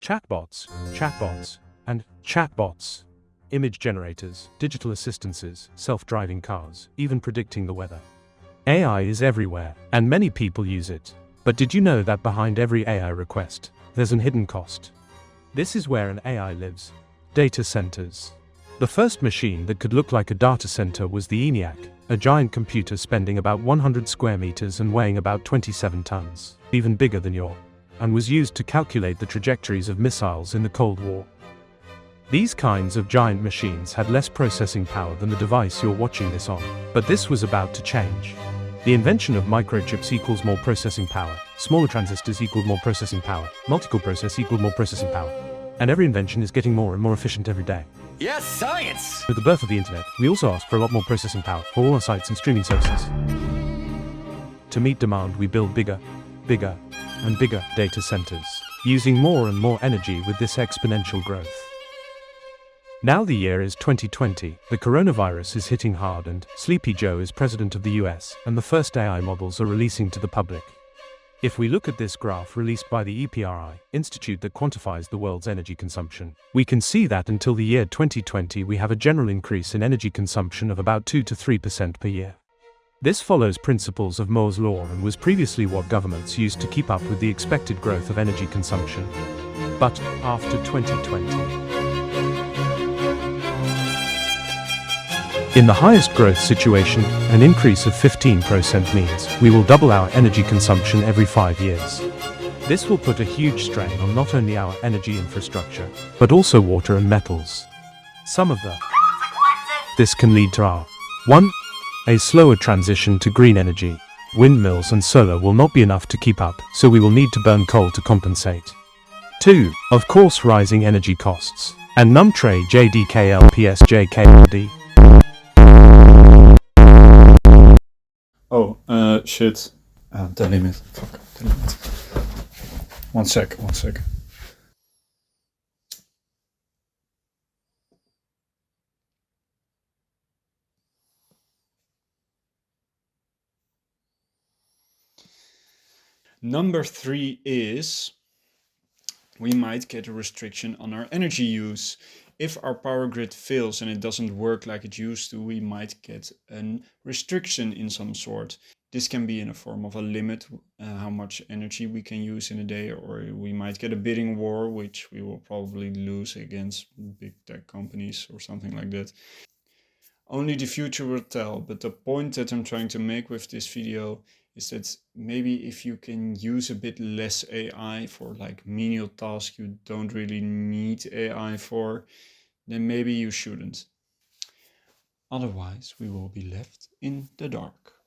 Chatbots, chatbots, and chatbots. Image generators, digital assistances, self-driving cars, even predicting the weather. AI is everywhere, and many people use it. But did you know that behind every AI request, there's an hidden cost? This is where an AI lives. Data centers. The first machine that could look like a data center was the ENIAC, a giant computer spending about 100 square meters and weighing about 27 tons, even bigger than your, and was used to calculate the trajectories of missiles in the Cold War. These kinds of giant machines had less processing power than the device you're watching this on, but this was about to change. The invention of microchips equals more processing power, smaller transistors equaled more processing power, multi-core process equaled more processing power. And every invention is getting more and more efficient every day. Yes, science! With the birth of the internet, we also ask for a lot more processing power for all our sites and streaming services. To meet demand, we build bigger, and bigger data centers, using more and more energy with this exponential growth. Now the year is 2020, the coronavirus is hitting hard and Sleepy Joe is president of the US, and the first AI models are releasing to the public. If we look at this graph released by the EPRI, institute that quantifies the world's energy consumption, we can see that until the year 2020 we have a general increase in energy consumption of about 2 to 3% per year. This follows principles of Moore's law and was previously what governments used to keep up with the expected growth of energy consumption. But after 2020, in the highest growth situation, an increase of 15% means we will double our energy consumption every 5 years. This will put a huge strain on not only our energy infrastructure, but also water and metals. Some of the this can lead to our 1. A slower transition to green energy. Windmills and solar will not be enough to keep up, so we will need to burn coal to compensate. 2. Of course, rising energy costs. And numtre JDKLPSJKLD. Oh, shit. The limit. Fuck, the limit. One sec. Number 3 is we might get a restriction on our energy use. If our power grid fails and it doesn't work like it used to, we might get a restriction in some sort. This can be in a form of a limit, how much energy we can use in a day, or we might get a bidding war, which we will probably lose against big tech companies or something like that. Only the future will tell, but the point that I'm trying to make with this video is that maybe if you can use a bit less AI for like menial tasks you don't really need AI for, then maybe you shouldn't. Otherwise, we will be left in the dark.